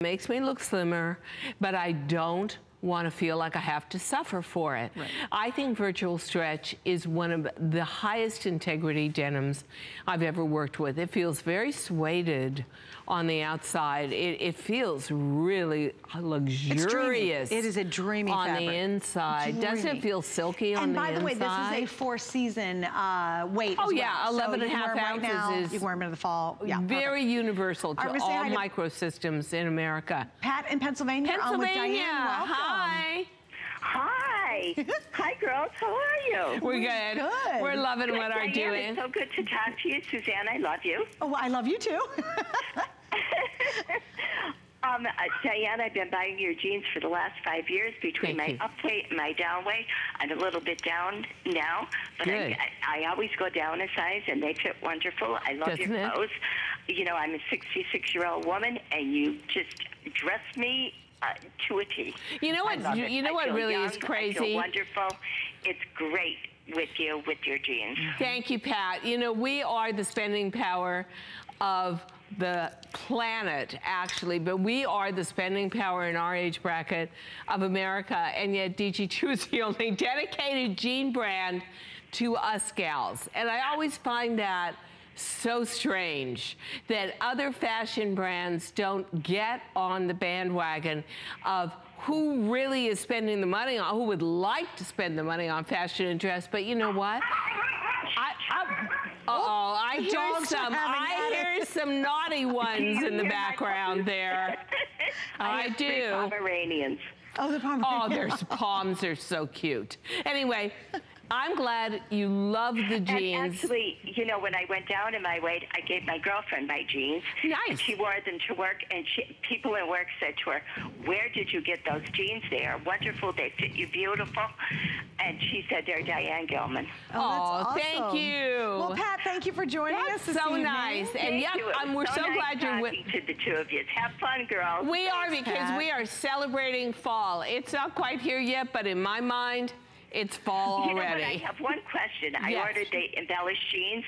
makes me look slimmer, but I don't want to feel like I have to suffer for it. Right. I think Virtual Stretch is one of the highest integrity denims I've ever worked with. It feels very suede on the outside. It feels really luxurious. It is a dreamy on fabric. The inside. Doesn't it feel silky on the inside? And by the way, this is a 4-season weight. Oh as yeah, well. 11 and a half ounces right now, is you can wear them in the fall. Yeah, very universal to all to microsystems in America. Pat in Pennsylvania. On with Diane. Welcome. Hi. Hi. Hi, girls. How are you? We're good. Good. We're loving what Diane, we're doing. It's so good to talk to you. Suzanne, I love you. Oh, well, I love you too. Diane, I've been buying your jeans for the last 5 years between my up weight and my down weight. I'm a little bit down now, but I always go down a size, and they fit wonderful. I love your clothes. You know, I'm a 66-year-old woman, and you just dress me to a T. You know what? You know what really is crazy? I feel wonderful. It's great with you with your jeans. Thank you, Pat. You know, we are the spending power of the planet, actually, but we are the spending power in our age bracket of America, and yet DG2 is the only dedicated jean brand to us gals. And I always find that so strange that other fashion brands don't get on the bandwagon of who really is spending the money on, who would like to spend the money on fashion and dress. But you know what? I hear some naughty ones in the background there. I do. Pomeranians. Oh, the Pomeranians. Oh, their palms are so cute. Anyway, I'm glad you love the jeans. And actually, you know, when I went down in my weight, I gave my girlfriend my jeans. Nice. And she wore them to work, and people at work said to her, "Where did you get those jeans? They are wonderful. They fit you beautiful." And she said, "They're Diane Gilman." Oh, that's awesome. Thank you. Well, Pat, thank you for joining us this evening. Nice. And yep, we're so glad you're with to the two of you. Have fun, girls. We are, because we are celebrating fall. It's not quite here yet, but in my mind, it's fall already. You know what, I have one question. Yes. I ordered the embellished jeans.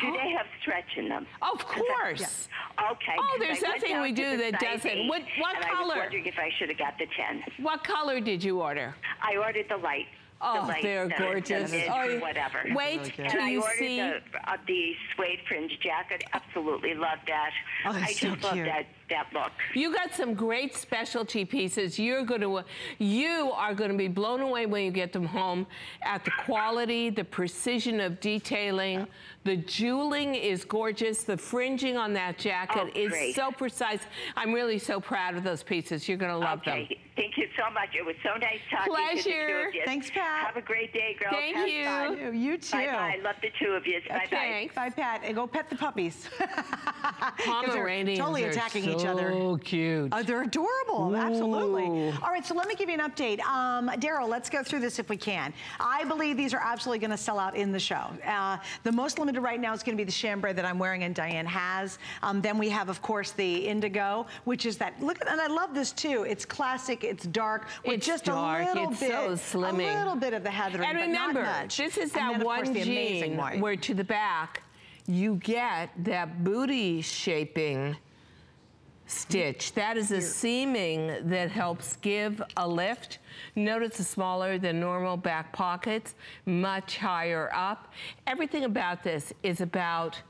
Do they have stretch in them? Of course. Okay. Oh, there's nothing we do that doesn't. What color? I was wondering if I should have got the 10. What color did you order? I ordered the light. Oh, they're gorgeous. Whatever. Wait till you see. I ordered the suede fringe jacket. Absolutely love that. Oh, that's I just love that look. You got some great specialty pieces. You are going to be blown away when you get them home at the quality, the precision of detailing. The jeweling is gorgeous. The fringing on that jacket is so precise. I'm really so proud of those pieces. You're going to love them. Thank you so much. It was so nice talking to the two of you. Thank Pat. Have a great day, girls. Thank you. Fun. You too. Bye-bye. Love the two of you. Bye-bye. Thanks. Bye, Pat. And go pet the puppies. Pomeranians totally attacking each other. So cute. They're adorable. Ooh. Absolutely. All right, so let me give you an update. Daryl, let's go through this if we can. I believe these are absolutely going to sell out in the show. The most limited right now is going to be the chambray that I'm wearing and Diane has. Then we have, of course, the indigo, which is that, look, and I love this too. It's classic, it's dark, with just dark. a little bit, so slimming. A little bit of the heathering, and remember, but not much. This is that then, one jean where to the back, you get that booty shaping stitch. That is a seaming that helps give a lift. Notice the smaller than normal back pockets, much higher up. Everything about this is about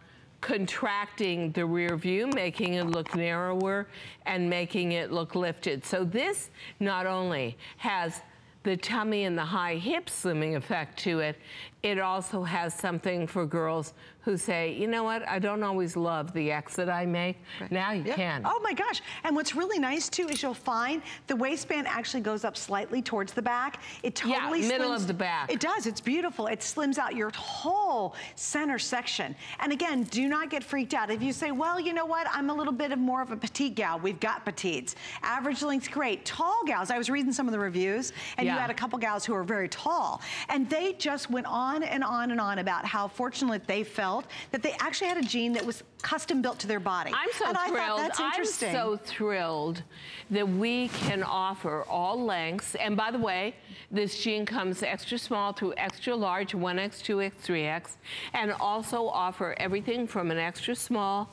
contracting the rear view, making it look narrower and making it look lifted. So this not only has the tummy and the high hip slimming effect to it, it also has something for girls who say, you know what, I don't always love the X that I make. Right. Now you can. Oh my gosh. And what's really nice too is you'll find the waistband actually goes up slightly towards the back. It totally middle of the back. It does, it's beautiful. It slims out your whole center section. And again, do not get freaked out. If you say, well, you know what, I'm a little bit of more of a petite gal. We've got petites. Average length's great. Tall gals, I was reading some of the reviews, and you had a couple gals who are very tall. And they just went on and on and on about how fortunate they felt that they actually had a jean that was custom built to their body. I'm so thrilled. I thought that's interesting. I'm so thrilled that we can offer all lengths. And by the way, this jean comes extra small through extra large, 1X, 2X, 3X, and also offer everything from an extra small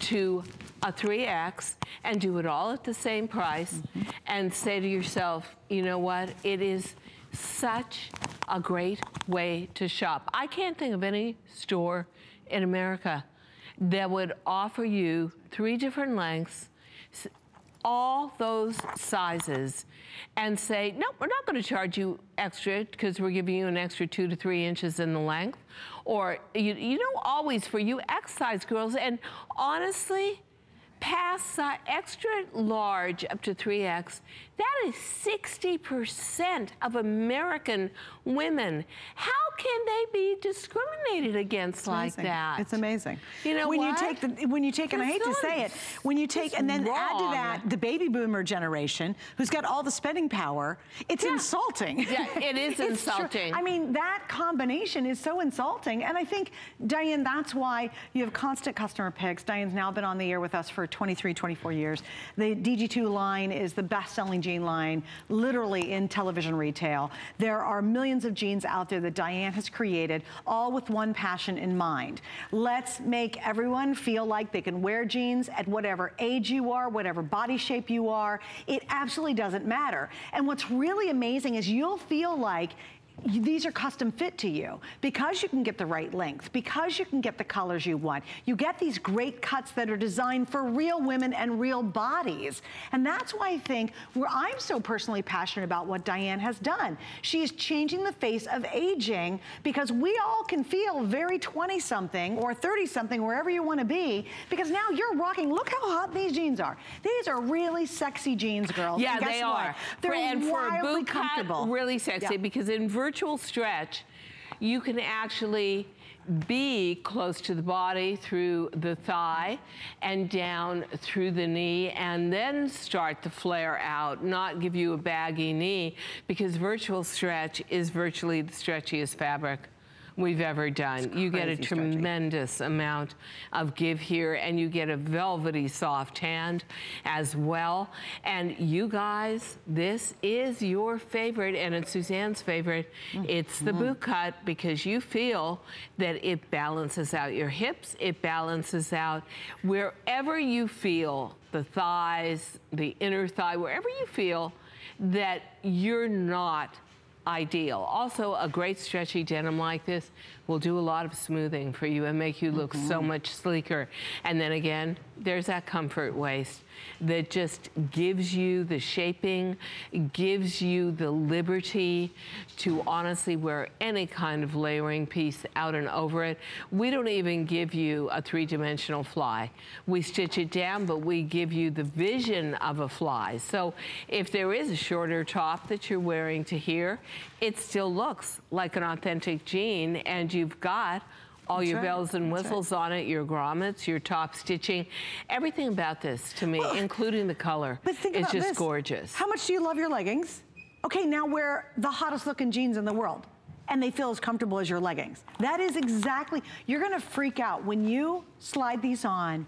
to a 3X and do it all at the same price and say to yourself, you know what, it is such a great way to shop. I can't think of any store in America that would offer you 3 different lengths, all those sizes, and say, no, we're not going to charge you extra because we're giving you an extra 2 to 3 inches in the length. Or, you know, always for you X size girls, and honestly, past extra large up to 3X, that is 60% of American women. How can they be discriminated against like that? It's amazing. You know when what? you take, and I hate to say it, when you take, and then add to that the baby boomer generation, who's got all the spending power, it's insulting. Yeah, it is insulting. I mean, that combination is so insulting. And I think, Diane, that's why you have constant customer picks. Diane's now been on the air with us for 23, 24 years. The DG2 line is the best-selling jean line, literally in television retail. There are millions of jeans out there that Diane has created, all with one passion in mind. Let's make everyone feel like they can wear jeans at whatever age you are, whatever body shape you are. It absolutely doesn't matter. And what's really amazing is you'll feel like these are custom fit to you because you can get the right length, because you can get the colors you want. You get these great cuts that are designed for real women and real bodies. And that's why I think I'm so personally passionate about what Diane has done. She is changing the face of aging because we all can feel very 20-something or 30-something, wherever you want to be, because now you're rocking. Look how hot these jeans are. These are really sexy jeans, girls. Yeah, they are. They're and for a boot comfortable. Cut, really sexy, because in virtual stretch, you can actually be close to the body through the thigh and down through the knee, and then start to flare out, not give you a baggy knee, because virtual stretch is virtually the stretchiest fabric we've ever done. You get a tremendous amount of give here, and you get a velvety soft hand as well. And you guys, this is your favorite, and it's Suzanne's favorite. It's the boot cut, because you feel that it balances out your hips, it balances out wherever you feel, the thighs, the inner thigh, wherever you feel that you're not ideal. Also, a great stretchy denim like this will do a lot of smoothing for you and make you look so much sleeker. And then again, there's that comfort waist that just gives you the shaping, gives you the liberty to honestly wear any kind of layering piece out and over it. We don't even give you a 3-dimensional fly. We stitch it down, but we give you the vision of a fly. So if there is a shorter top that you're wearing to here, it still looks like an authentic jean, and you've got all your bells and whistles on it, your grommets, your top stitching. Everything about this, to me, including the color, is just gorgeous. How much do you love your leggings? Okay, now wear the hottest looking jeans in the world, and they feel as comfortable as your leggings. That is exactly, you're gonna freak out. When you slide these on,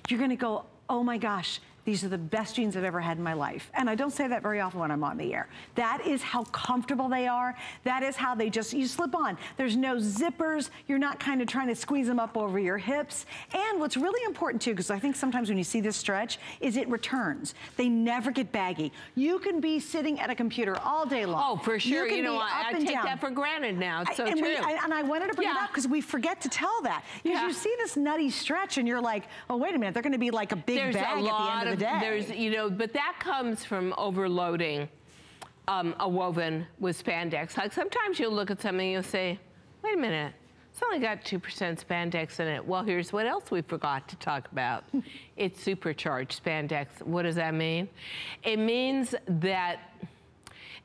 you're gonna go, oh my gosh, these are the best jeans I've ever had in my life. And I don't say that very often when I'm on the air. That is how comfortable they are. That is how they just, you slip on. There's no zippers. You're not kind of trying to squeeze them up over your hips. And what's really important too, because I think sometimes when you see this stretch, is it returns. They never get baggy. You can be sitting at a computer all day long. Oh, for sure. You know, I take that for granted now. It's so true. And I wanted to bring it up because we forget to tell that. Because you see this nutty stretch and you're like, oh, wait a minute, they're going to be like a big bag at the end of the day. There's, you know, but that comes from overloading a woven with spandex. Like sometimes you'll look at something and you'll say, wait a minute, it's only got 2% spandex in it. Well, here's what else we forgot to talk about. It's supercharged spandex. What does that mean? It means that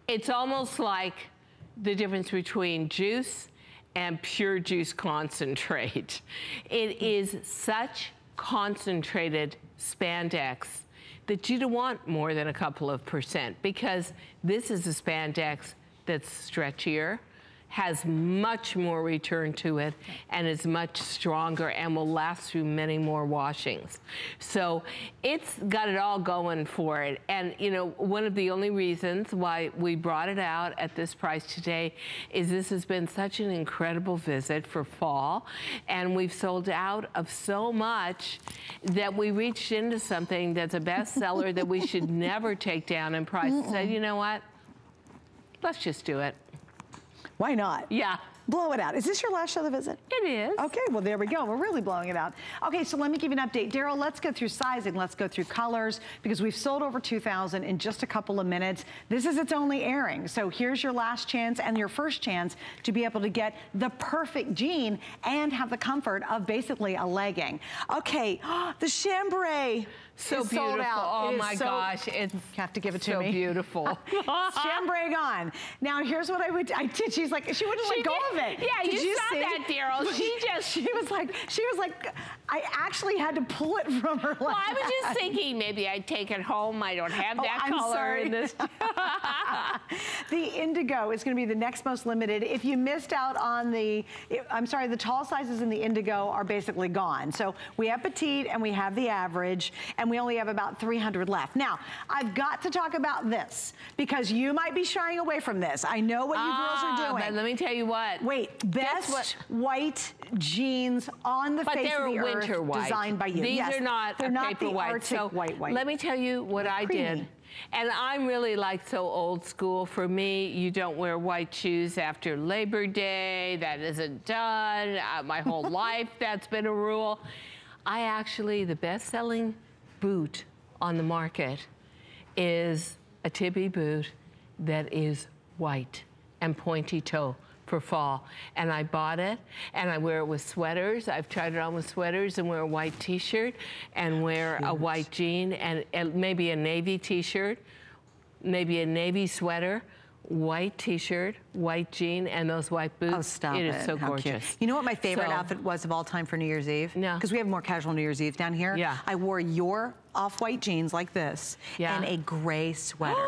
it's almost like the difference between juice and pure juice concentrate. It is such concentrated spandex that you don't want more than a couple of %, because this is a spandex that's stretchier, has much more return to it and is much stronger and will last through many more washings. So it's got it all going for it. And you know, one of the only reasons why we brought it out at this price today is this has been such an incredible visit for fall, and we've sold out of so much that we reached into something that's a bestseller that we should never take down in price. And said, you know what? Let's just do it. Why not? Yeah. Blow it out. Is this your last show of the visit? It is. Okay, well, there we go. We're really blowing it out. Okay, so let me give you an update. Daryl, let's go through sizing. Let's go through colors, because we've sold over 2,000 in just a couple of minutes. This is its only airing. So here's your last chance and your first chance to be able to get the perfect jean and have the comfort of basically a legging. Okay, the chambray. So beautiful. Sold out. Oh my gosh, it's you have to give it to me. So beautiful. Chambray gone. Now here's what I did. She's like, she wouldn't let go of it. Yeah, did you saw that, Daryl. She was like, I actually had to pull it from her lap. Well, I was just thinking maybe I'd take it home. I don't have that color in this. The indigo is going to be the next most limited. If you missed out on the tall sizes in the indigo are basically gone. So we have petite and we have the average, and we only have about 300 left. Now, I've got to talk about this because you might be shying away from this. I know what you girls are doing. But let me tell you what. Wait, best white jeans on the face of the earth white. Designed by you. These are not they're not paper the white. Arctic So white. Let me tell you what I did. And I'm really like so old school. For me, you don't wear white shoes after Labor Day. That isn't done. My whole life, that's been a rule. The best-selling boot on the market is a Tibby boot that is white and pointy toe for fall. And I bought it and I wear it with sweaters. I've tried it on with sweaters and wear a white t-shirt and wear a white jean and maybe a navy t-shirt, maybe a navy sweater, white t-shirt, white jean, and those white boots. Oh, stop it. It is so How gorgeous. cute. You know what my favorite outfit was of all time for New Year's Eve? No. Because we have more casual New Year's Eve down here. Yeah. I wore your off-white jeans like this and a gray sweater.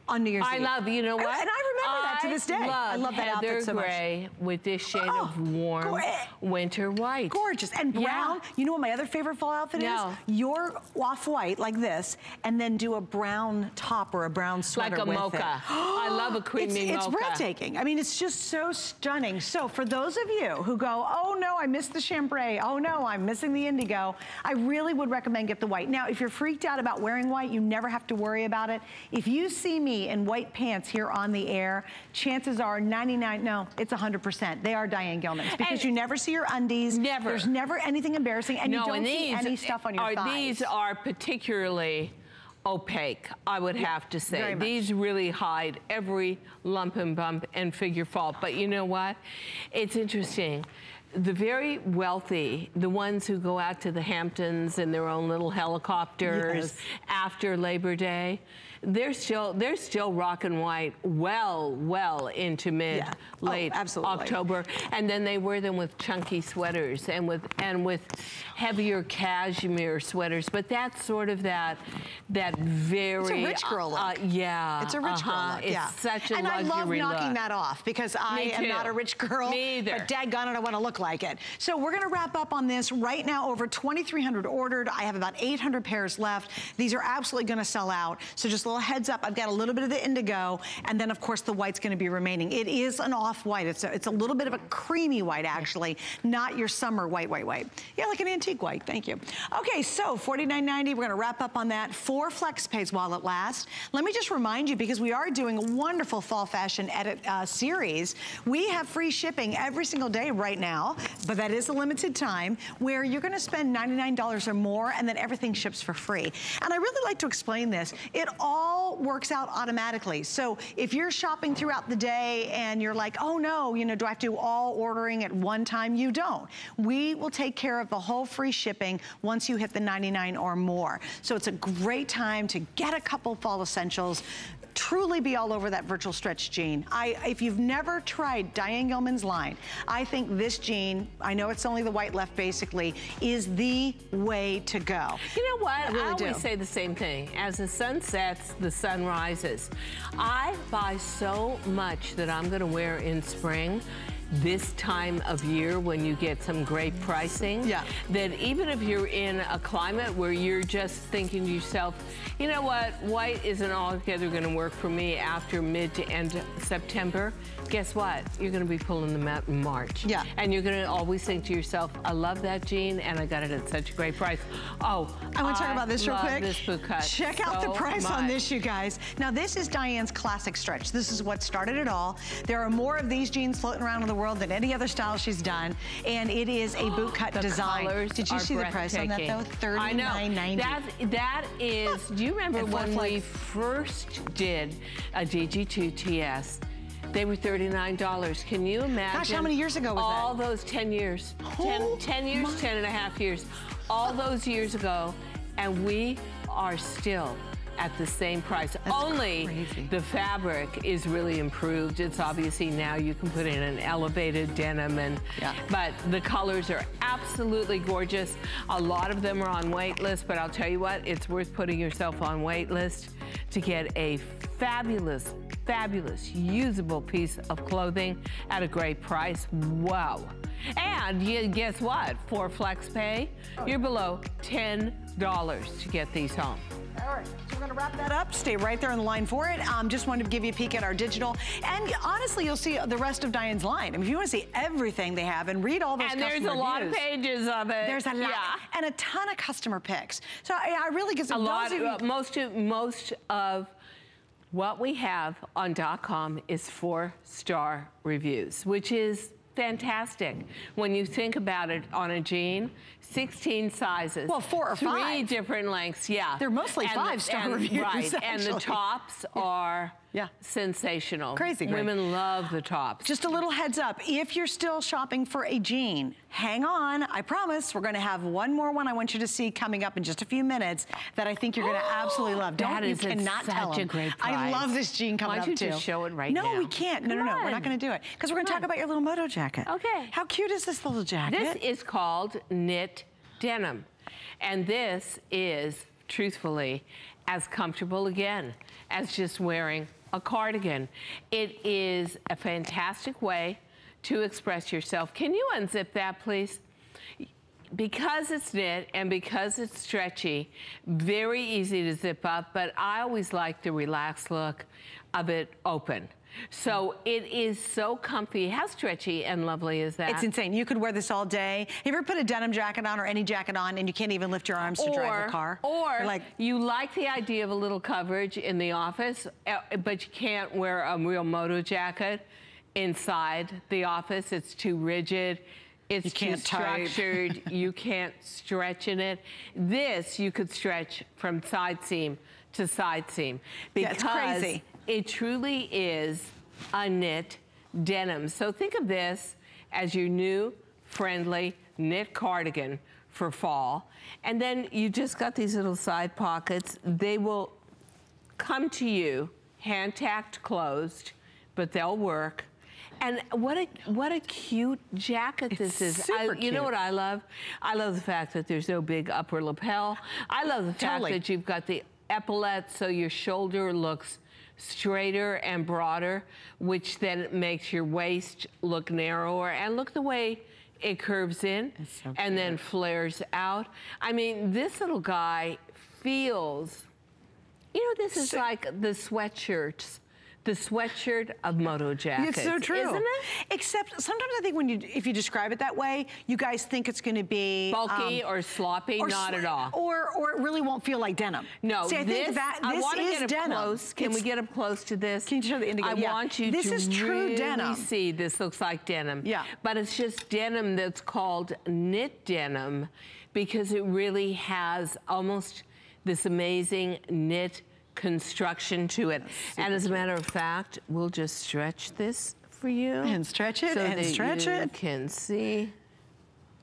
On New Year's Eve. You know what? And I remember that to this day. I love that outfit so much. Gray with this shade of warm winter white. Gorgeous. And brown. Yeah. You know what my other favorite fall outfit is? Your off-white like this, and then do a brown top or a brown sweater like a with mocha. I love a creamy mocha. It's breathtaking. I mean, it's just so stunning. So for those of you who go, oh no, I missed the chambray. Oh no, I'm missing the indigo. I really would recommend get the white. Now, if you're freaked out about wearing white, you never have to worry about it. If you see me in white pants here on the air, chances are 100%. They are Diane Gilman's, because you never see your undies. Never. There's never anything embarrassing, and you don't see any stuff on your thighs. These are particularly opaque, I would have to say. These really hide every lump and bump and figure fault. But you know what? It's interesting. The very wealthy, the ones who go out to the Hamptons in their own little helicopters after Labor Day, they're still rocking white well into late October, and then they wear them with chunky sweaters and with heavier cashmere sweaters. But that's sort of that very it's a rich girl look. It's a rich girl look. It's such a luxury and I love knocking look. That off, because I am not a rich girl. Me either. But daggone it, I want to look like it. So we're going to wrap up on this right now. Over 2,300 ordered. I have about 800 pairs left. These are absolutely going to sell out. So just a little heads up. I've got a little bit of the indigo, and then of course the white's going to be remaining. It is an off-white. It's a little bit of a creamy white, actually, not your summer white. Yeah, like an antique white. Thank you. Okay, so $49.90. We're going to wrap up on that. 4 flex pays while it lasts. Let me just remind you, because we are doing a wonderful fall fashion edit series. We have free shipping every single day right now, but that is a limited time, where you're going to spend $99 or more, and then everything ships for free. And I really like to explain this. It all works out automatically. So if you're shopping throughout the day and you're like, oh no, do I have to do all ordering at one time? You don't. We will take care of the whole free shipping once you hit the $99 or more. So it's a great time to get a couple fall essentials. truly be all over that virtual stretch jean. If you've never tried Diane Gilman's line, I think this jean, I know it's only the white left basically, is the way to go. You know what? I really always say the same thing. As the sun sets, the sun rises. I buy so much that I'm gonna wear in spring this time of year when you get some great pricing, that even if you're in a climate where you're just thinking to yourself, you know what, white isn't altogether gonna work for me after mid to end September, guess what? You're gonna be pulling them out in March. Yeah. And you're gonna always think to yourself, I love that jean and I got it at such a great price. Oh, I want to talk about this real quick. This boot cut Check out the price on this, you guys. Now this is Diane's classic stretch. This is what started it all. There are more of these jeans floating around in the world than any other style she's done, and it is a boot cut design. Did you see the price on that though? $39.90. That is. Do you remember when we first did a DG2 TS? They were $39. Can you imagine? Gosh, how many years ago was that? All those 10 years. 10 years, 10 and a half years. All those years ago, and we are still at the same price. That's only crazy. The fabric is really improved. It's obviously now you can put in an elevated denim, and but the colors are absolutely gorgeous. A lot of them are on wait list, but I'll tell you what, it's worth putting yourself on wait list to get a fabulous, fabulous, usable piece of clothing at a great price. Wow. And guess what? For FlexPay, you're below $10 to get these home. All right, so we're gonna wrap that up. Stay right there in the line for it. Just wanted to give you a peek at our digital. And honestly, you'll see the rest of Diane's line. I mean, if you wanna see everything they have and read all those customer reviews. And there's a lot of pages of it. There's a lot, and a ton of customer picks. So I really get some. A lot, most of what we have on .com is 4-star reviews, which is fantastic. When you think about it on a jean, 16 sizes. Well, 4 or 5. 3 different lengths, They're mostly 5-star reviews, right, and the tops are sensational. Crazy great. Women love the tops. Just a little heads up, if you're still shopping for a jean, hang on, I promise, we're gonna have one more one I want you to see coming up in just a few minutes that I think you're gonna absolutely love. You cannot tell them. Great price. I love this jean coming up too. Why don't you just show it right now? No, we can't. No, we're not gonna do it. Because we're gonna talk about your little moto jacket. Okay. How cute is this little jacket? This is called knit denim. And this is, truthfully, as comfortable again as just wearing a cardigan. It is a fantastic way to express yourself. Can you unzip that, please? Because it's knit and because it's stretchy, very easy to zip up, but I always like the relaxed look of it open. So it is so comfy. How stretchy and lovely is that? It's insane. You could wear this all day. Have you ever put a denim jacket on or any jacket on and you can't even lift your arms to drive the car? Or you like the idea of a little coverage in the office, but you can't wear a real moto jacket inside the office. It's too rigid. It's too structured. You can't stretch in it. This you could stretch from side seam to side seam. Because it's crazy. It truly is a knit denim. So think of this as your new friendly knit cardigan for fall. And then you just got these little side pockets. They will come to you hand-tacked closed, but they'll work. And what a cute jacket this is. You know what I love? I love the fact that there's no big upper lapel. I love the fact that you've got the epaulette so your shoulder looks straighter and broader, which then makes your waist look narrower. And look the way it curves in and then flares out. I mean, this little guy feels, you know, this is like the sweatshirts. The sweatshirt of moto jackets. It's so true. Isn't it? Except sometimes I think if you describe it that way, you guys think it's going to be bulky or sloppy, not at all. Or it really won't feel like denim. No, see, I think this is denim. Close. Can we get up close to this? Can you show the indigo? I want you this to is true really denim. see this looks like denim. Yeah. But it's just denim that's called knit denim because it really has almost this amazing knit construction to it. And as a matter of fact, we'll just stretch this for you. And stretch it, so and that stretch you it. Can see.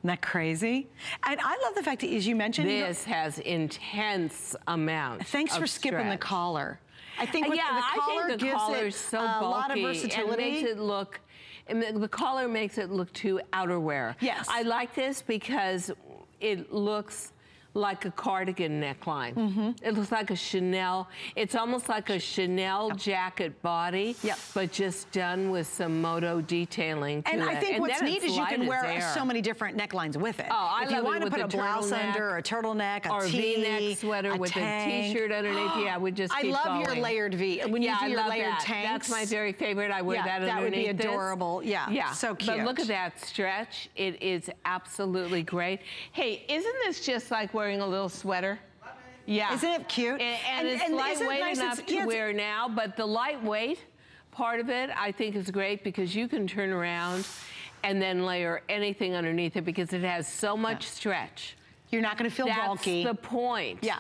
Isn't that crazy? And I love the fact that, as you mentioned, this has intense amount. Thanks for skipping the collar. I think the collar gives it so a lot of versatility. And makes it look, the collar makes it look too outerwear. Yes. I like this because it looks like a cardigan neckline. It looks like a Chanel. It's almost like a Chanel jacket body, but just done with some moto detailing to it. And I think what's neat is you can wear so many different necklines with it. Oh, I love it. If you want to put a blouse under, a turtleneck, a tee, V-neck sweater with a t-shirt underneath. Yeah, we just keep going. I love your layered V. When you do your layered tanks. That's my very favorite. I wear that underneath. That would be adorable. Yeah, so cute. But look at that stretch. It is absolutely great. Hey, isn't this just like wearing a little sweater? Yeah. Isn't it cute? And it's lightweight enough to wear now, but the lightweight part of it I think is great because you can turn around and then layer anything underneath it because it has so much stretch. You're not going to feel bulky. That's the point. Yeah.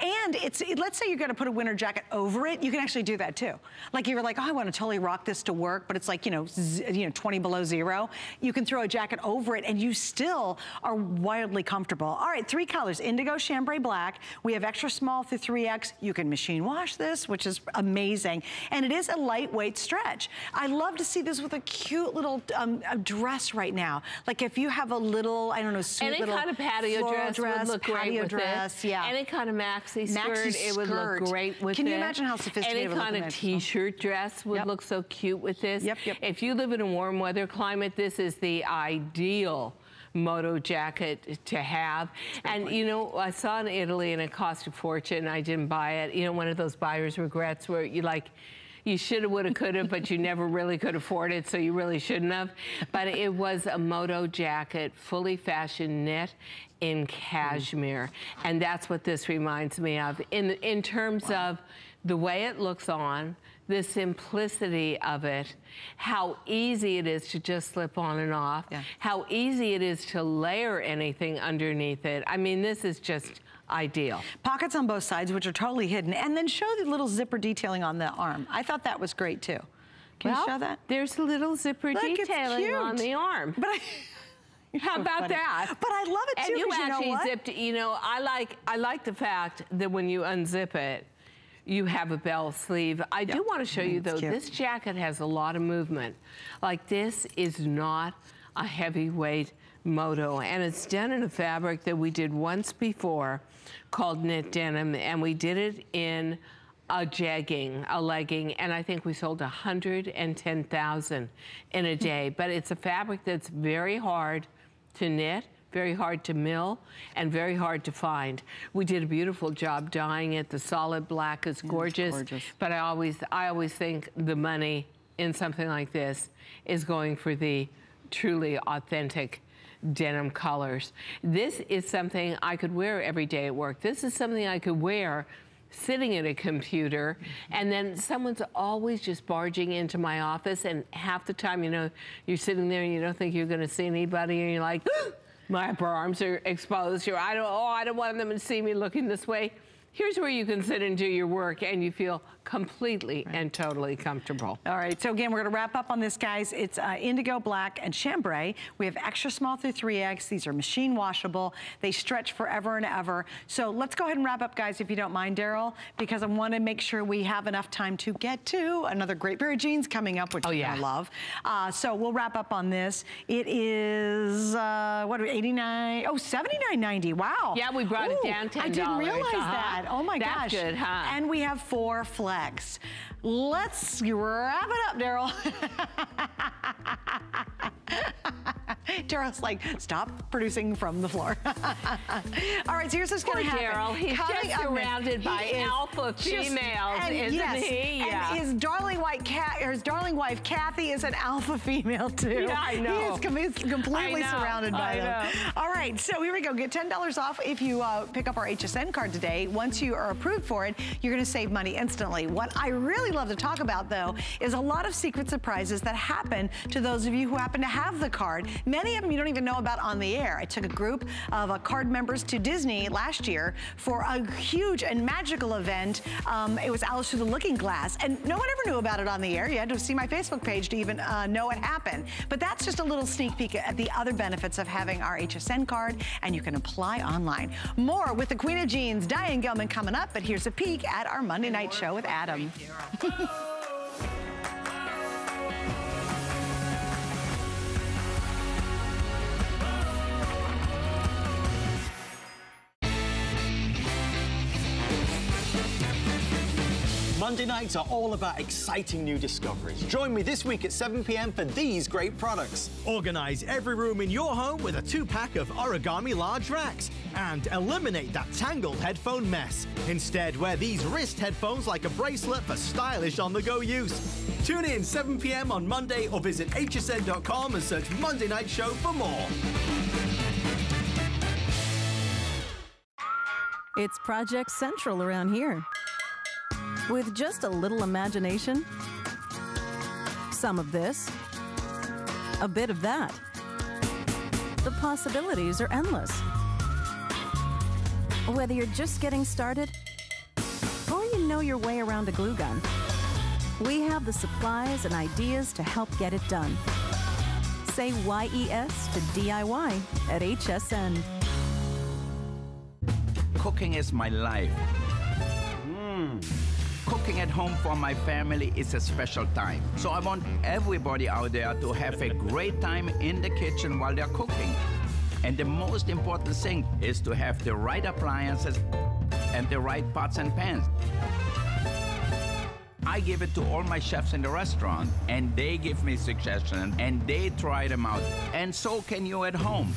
And let's say you're going to put a winter jacket over it. You can actually do that too. Like you're like, oh, I want to totally rock this to work, but it's like 20 below zero. You can throw a jacket over it, and you still are wildly comfortable. All right, 3 colors: indigo, chambray black. We have extra small through 3X. You can machine wash this, which is amazing, and it is a lightweight stretch. I love to see this with a cute little dress right now. Like if you have a little, I don't know, suit, little kind of patio dress would look great with it. Any kind of maxi skirt, it would look great with it. Can you imagine how sophisticated it would look? Any kind of t-shirt dress would look so cute with this. If you live in a warm weather climate, this is the ideal moto jacket to have. And I saw in Italy and it cost a fortune. I didn't buy it. One of those buyer's regrets where you shoulda, woulda, coulda, but you never really could afford it, so you really shouldn't have. But it was a moto jacket, fully fashioned knit in cashmere. And that's what this reminds me of. In terms of the way it looks on, the simplicity of it, how easy it is to just slip on and off, how easy it is to layer anything underneath it. I mean, this is just ideal. Pockets on both sides, which are totally hidden, and then show the little zipper detailing on the arm. I thought that was great too. Can you show that? There's a little zipper detailing on the arm. But how about that? But I love it too. And you actually zipped. I like the fact that when you unzip it, you have a bell sleeve. I do want to show you though, this jacket has a lot of movement. Like this is not a heavyweight moto, and it's done in a fabric that we did once before called knit denim, and we did it in a legging, and I think we sold 110,000 in a day. But it's a fabric that's very hard to knit, very hard to mill, and very hard to find. We did a beautiful job dyeing it. The solid black is gorgeous. But I always think the money in something like this is going for the truly authentic denim colors. This is something I could wear every day at work. This is something I could wear sitting at a computer, and then someone's always just barging into my office, and half the time, you're sitting there and you don't think you're going to see anybody, and you're like, my upper arms are exposed. I don't want them to see me looking this way. Here's where you can sit and do your work and you feel completely and totally comfortable. All right, so again, we're gonna wrap up on this, guys. It's indigo, black, and chambray. We have extra small through 3X. These are machine washable. They stretch forever and ever. So let's go ahead and wrap up, guys, if you don't mind, Daryl, because I wanna make sure we have enough time to get to another great pair of jeans coming up, which you're gonna love. So we'll wrap up on this. It is, what are we, 89, oh, $79.90, wow. Yeah, we brought it down $10. I didn't realize that. Oh my gosh. That's good, huh? And we have 4 flex. Let's wrap it up, Daryl. Daryl's like, stop producing from the floor. All right, so here's what's going to happen. Daryl, he's just surrounded by alpha females, isn't he? Yeah. And his darling wife Kathy is an alpha female too. Yeah, I know. He is completely surrounded by them. All right, so here we go. Get $10 off if you pick up our HSN card today. Once once you are approved for it, you're gonna save money instantly. What I really love to talk about though is a lot of secret surprises that happen to those of you who happen to have the card. Many of them you don't even know about on the air. I took a group of card members to Disney last year for a huge and magical event. It was Alice Through the Looking Glass, and no one ever knew about it on the air. You had to see my Facebook page to even know it happened. But that's just a little sneak peek at the other benefits of having our HSN card, and you can apply online. More with the Queen of Jeans, Diane Gilman, coming up, but here's a peek at our Monday night show with Adam. Monday nights are all about exciting new discoveries. Join me this week at 7 p.m. for these great products. Organize every room in your home with a 2-pack of origami large racks and eliminate that tangled headphone mess. Instead, wear these wrist headphones like a bracelet for stylish on-the-go use. Tune in 7 p.m. on Monday or visit hsn.com and search Monday Night Show for more. It's Project Central around here. With just a little imagination, some of this, a bit of that. The possibilities are endless. Whether you're just getting started or you know your way around a glue gun, we have the supplies and ideas to help get it done. Say YES to DIY at HSN. Cooking is my life. Cooking at home for my family is a special time. So I want everybody out there to have a great time in the kitchen while they're cooking. And the most important thing is to have the right appliances and the right pots and pans. I give it to all my chefs in the restaurant, and they give me suggestions, and they try them out. And so can you at home.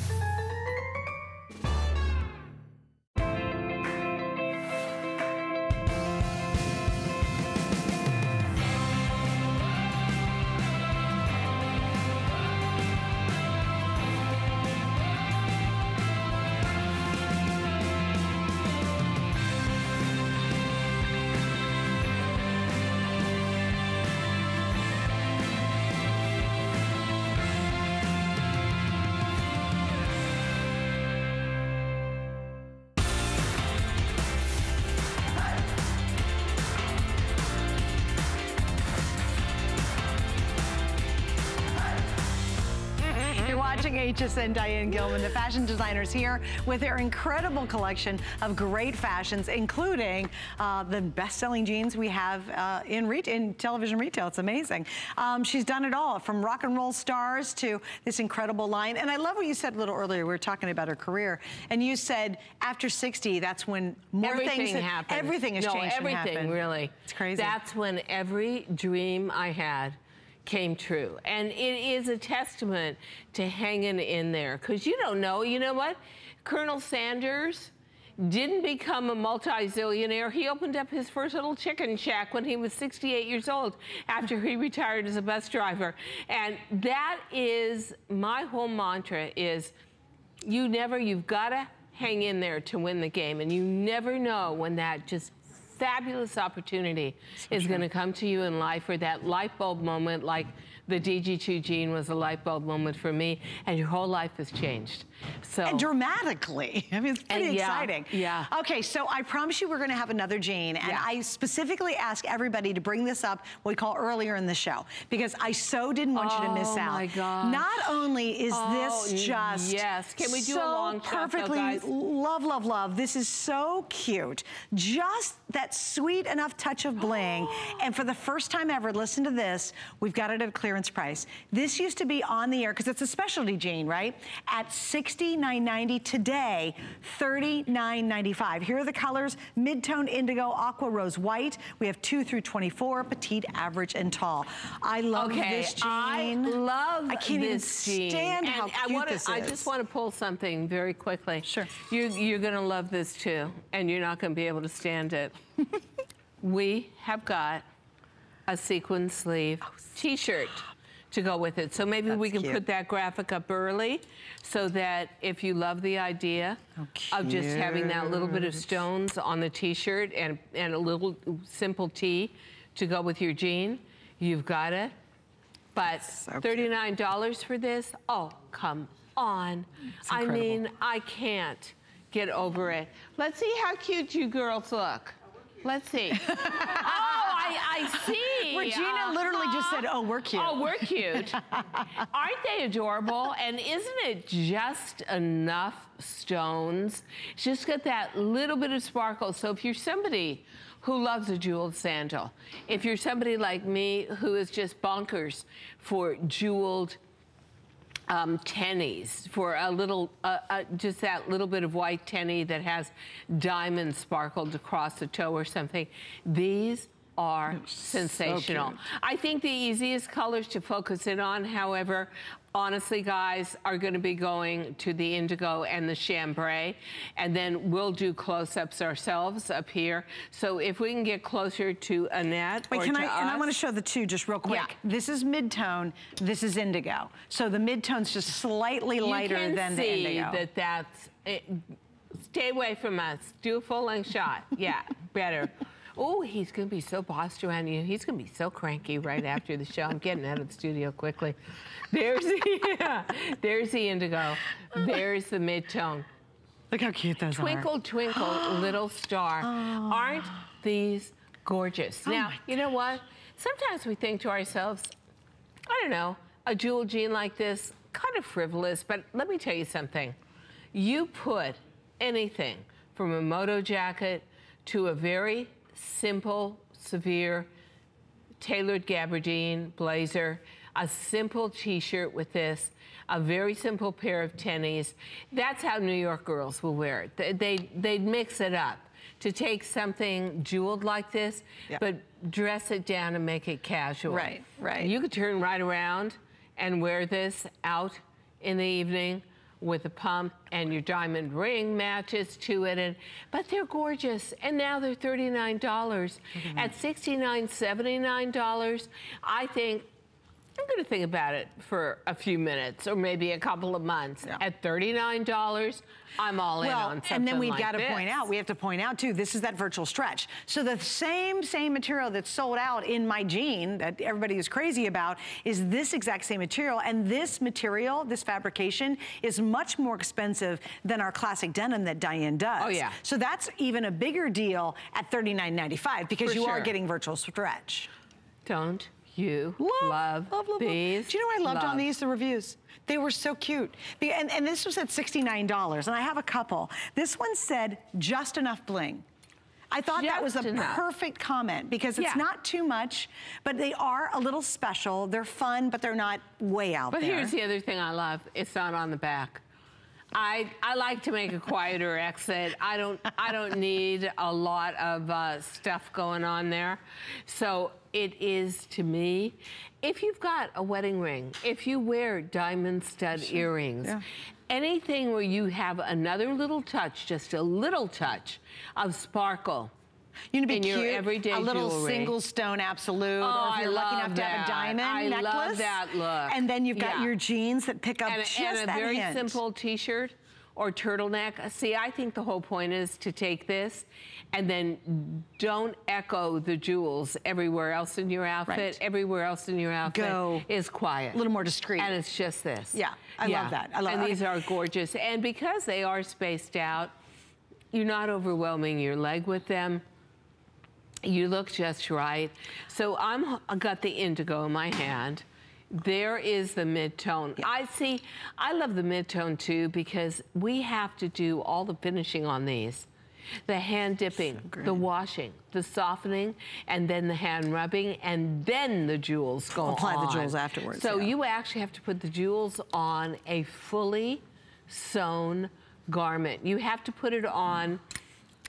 Watching HSN, Diane Gilman, the fashion designers here with their incredible collection of great fashions, including the best-selling jeans we have in television retail. It's amazing. She's done it all, from rock and roll stars to this incredible line. And I love what you said a little earlier. We were talking about her career, and you said after 60, that's when more things happen. Everything has changed. No, everything, really. It's crazy. That's when every dream I had came true. And it is a testament to hanging in there, because you don't know. You know what? Colonel Sanders didn't become a multi-zillionaire. He opened up his first little chicken shack when he was 68 years old after he retired as a bus driver. And that is my whole mantra, is you've got to hang in there to win the game. And you never know when that just fabulous opportunity is going to come to you in life, or that light bulb moment, like the DG2 jean was a light bulb moment for me, and your whole life has changed. So, and dramatically. I mean, it's pretty exciting. Yeah. Okay, so I promise you we're going to have another jean, and I specifically ask everybody to bring this up, what we call earlier in the show, because I so didn't want you to miss out. Oh my gosh. Not only is this just can we do a long shot, perfectly guys? Love, love, love. This is so cute. Just that sweet enough touch of bling. And for the first time ever, listen to this, we've got it at a clearance price. This used to be on the air, because it's a specialty jean, right? At $69.90 today, $39.95. Here are the colors: mid-tone indigo, aqua rose white. We have 2 through 24, petite, average, and tall. I love this jean. I love this jean. I can't even stand how cute this is. I just want to pull something very quickly. Sure. You're going to love this too, and you're not going to be able to stand it. We have got a sequin sleeve t-shirt. to go with it. So maybe we can put that graphic up early so that if you love the idea of just having that little bit of stones on the t-shirt and a little simple tee to go with your jean, you've got it. But so $39 for this? Oh, come on. I mean, I can't get over it. Let's see how cute you girls look. Let's see. I see. Regina literally just said, oh, we're cute. Oh, we're cute. Aren't they adorable? And isn't it just enough stones? It's just got that little bit of sparkle. So if you're somebody who loves a jeweled sandal, if you're somebody like me who is just bonkers for jeweled tennies, for a little, just that little bit of white tenny that has diamonds sparkled across the toe or something, these are sensational. So I think the easiest colors to focus in on, however, honestly, guys, are going to be going to the indigo and the chambray, and then we'll do close-ups ourselves up here. So if we can get closer to Annette or to us. And I want to show the two just real quick. Yeah. This is mid-tone, this is indigo. So the mid-tone's just slightly lighter than the indigo. You can see that that's, stay away from us. Do a full-length shot. Yeah, better. Oh, he's going to be so bossed around you. He's going to be so cranky right after the show. I'm getting out of the studio quickly. There's the indigo. There's the mid-tone. Look how cute those Twinkle, twinkle, little star. Oh. Aren't these gorgeous? Now, you know what? Sometimes we think to ourselves, I don't know, a jewel jean like this, kind of frivolous, but let me tell you something. You put anything from a moto jacket to a very simple, severe, tailored gabardine blazer, a simple t-shirt with this, a very simple pair of tennies. That's how New York girls will wear it. They'd mix it up to take something jeweled like this, but dress it down and make it casual. Right, right. You could turn right around and wear this out in the evening with a pump, and your diamond ring matches to it, but they're gorgeous, and now they're $39. At $69, $79, I think I'm gonna think about it for a few minutes or maybe a couple of months. At $39, I'm all in on something like this. And then we've got to point out, we have to point out too, this is that virtual stretch. So the same material that's sold out in my jean that everybody is crazy about is this exact same material. And this material, this fabrication, is much more expensive than our classic denim that Diane does. Oh yeah. So that's even a bigger deal at $39.95 because you are getting virtual stretch. Don't you love these? Do you know what I loved on these, the reviews? They were so cute. And this was at $69, and I have a couple. This one said, just enough bling. I thought that was a perfect comment because it's not too much, but they are a little special. They're fun, but they're not way out there. But here's the other thing I love. It's not on the back. I like to make a quieter exit. I don't need a lot of stuff going on there. So it is, to me, if you've got a wedding ring, if you wear diamond stud earrings, anything where you have another little touch, just a little touch of sparkle, you know, be in cute, your everyday a little jewelry. Single stone absolute, or if you're lucky enough to have a diamond necklace. I love that look. And then you've got your jeans that pick up just and a that very hint. simple t-shirt or turtleneck. See, I think the whole point is to take this and then don't echo the jewels everywhere else in your outfit. Right. Everywhere else in your outfit is quiet. A little more discreet. And it's just this. Yeah, I love that. I love and these are gorgeous. And because they are spaced out, you're not overwhelming your leg with them. You look just right. So I got the indigo in my hand. There is the mid-tone. I love the mid-tone too because we have to do all the finishing on these. The hand dipping, the washing, the softening, and then the hand rubbing, and then the jewels go on. Apply the jewels afterwards. So you actually have to put the jewels on a fully sewn garment. You have to put it on,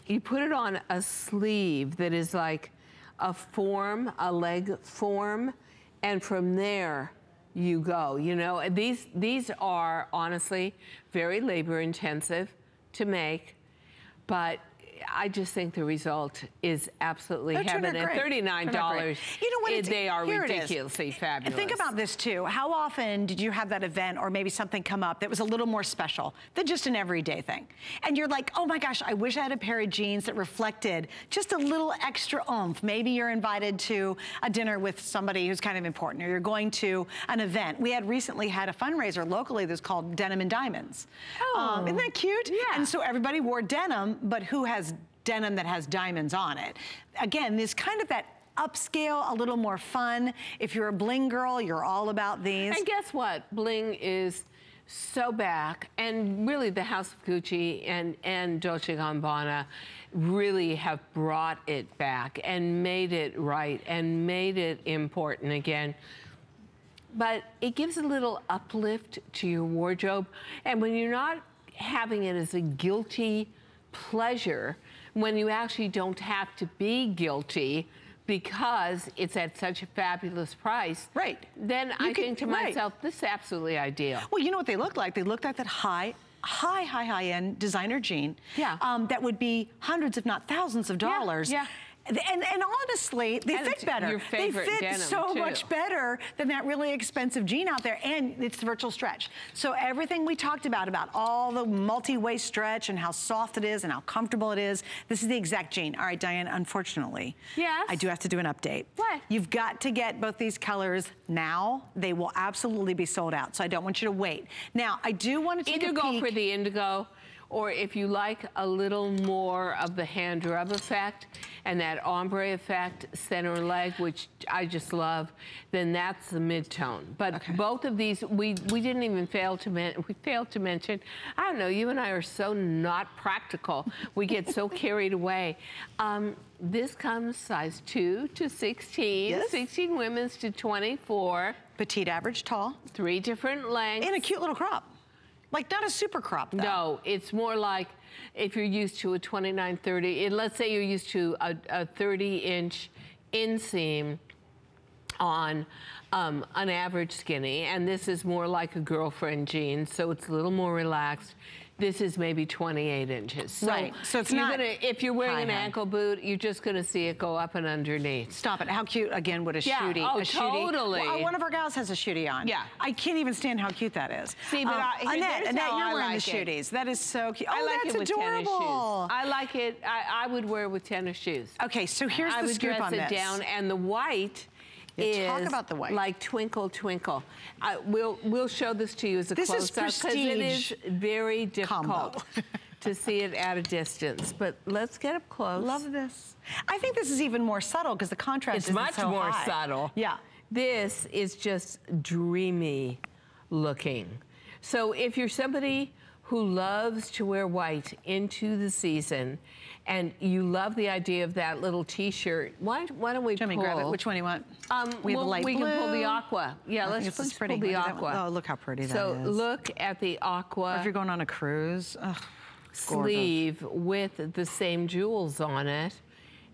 you put it on a sleeve that is like a form, a leg form, and from there you go. You know, these are honestly very labor intensive to make, but I just think the result is absolutely heaven. And $39, you know what, they are ridiculously fabulous. Think about this too. How often did you have that event or maybe something come up that was a little more special than just an everyday thing? And you're like, oh my gosh, I wish I had a pair of jeans that reflected just a little extra oomph. Maybe you're invited to a dinner with somebody who's kind of important, or you're going to an event. We had recently had a fundraiser locally that's called Denim and Diamonds. Oh, isn't that cute? Yeah. And so everybody wore denim, but who has denim that has diamonds on it? Again, there's kind of that upscale, a little more fun. If you're a bling girl, you're all about these. And guess what? Bling is so back, and really the House of Gucci and Dolce & Gabbana really have brought it back and made it right and made it important again. But it gives a little uplift to your wardrobe, and when you're not having it as a guilty pleasure, when you actually don't have to be guilty because it's at such a fabulous price, right? Then I think to myself, this is absolutely ideal. Well, you know what they look like? They look like that high-end designer jean. Yeah. That would be hundreds, if not thousands of dollars. Yeah. And honestly, they fit better. Your favorite they fit denim so too. much better than that really expensive jean out there, and it's the virtual stretch. So everything we talked about all the multi-way stretch and how soft it is and how comfortable it is, this is the exact jean. All right, Diane, unfortunately, yes, I do have to do an update. What? You've got to get both these colors now. They will absolutely be sold out, so I don't want you to wait. Now, I do want to take a peek. Either go for the indigo, or if you like a little more of the hand rub effect and that ombre effect, center leg, which I just love, then that's the mid-tone. But both of these, we didn't even fail to mention, I don't know, you and I are so not practical. We get so carried away. This comes size 2 to 16, yes. 16 women's to 24. Petite, average, tall. 3 different lengths. And a cute little crop. Like not a super crop though. No, it's more like if you're used to a 29-30, let's say you're used to a 30-inch inseam on an average skinny, and this is more like a girlfriend jean, so it's a little more relaxed. This is maybe 28 inches. So right, so it's not if you're wearing an ankle boot, you're just gonna see it go up and underneath. Stop it, how cute, again, would a shootie? Oh, totally. Well, one of our gals has a shootie on. Yeah. I can't even stand how cute that is. See, but Annette, you're wearing like the shooties. That is so cute. I like that's it with adorable. tennis shoes. I like it, I would wear it with tennis shoes. Okay, so here's the scoop on this. I would dress it down, and the white is talk about the white. Like twinkle, twinkle. We'll show this to you as a close-up because it is very difficult to see it at a distance. But let's get up close. Love this. I think this is even more subtle because the contrast is so high. It's much more subtle. Yeah. This is just dreamy looking. So if you're somebody who loves to wear white into the season, and you love the idea of that little T-shirt, why don't we pull? Grab it. Which one do you want? We can pull the aqua. Yeah, let's pull the aqua. Oh, look how pretty that is. So look at the aqua. Or if you're going on a cruise. Sleeve with the same jewels on it,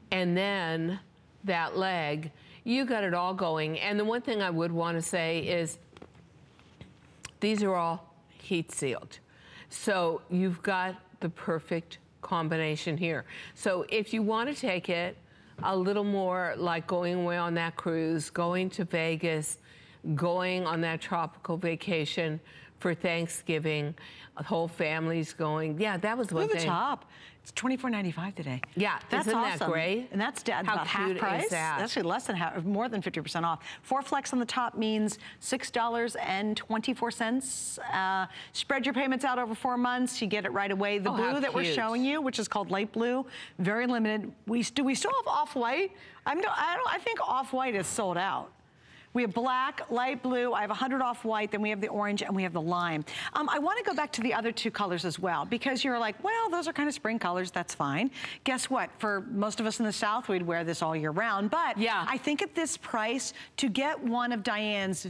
and then that leg, you got it all going. And the one thing I would want to say is these are all heat sealed. So you've got the perfect combination here. So if you want to take it a little more like going away on that cruise, going to Vegas, going on that tropical vacation for Thanksgiving, the whole family's going. Yeah, that was one thing. Look at the top. It's $24.95 today. Yeah, that's isn't awesome. That great? And that's about half price. Is that? Actually less than half, more than 50% off. 4 flex on the top means $6.24. Spread your payments out over 4 months. You get it right away. The blue that we're showing you, which is called light blue, very limited. We still have off-white. I think off-white is sold out. We have black, light blue, I have 100 off-white, then we have the orange, and we have the lime. I want to go back to the other 2 colors as well, because you're like, well, those are kind of spring colors, that's fine. Guess what? For most of us in the South, we'd wear this all year round, but yeah. I think at this price, to get one of Diane's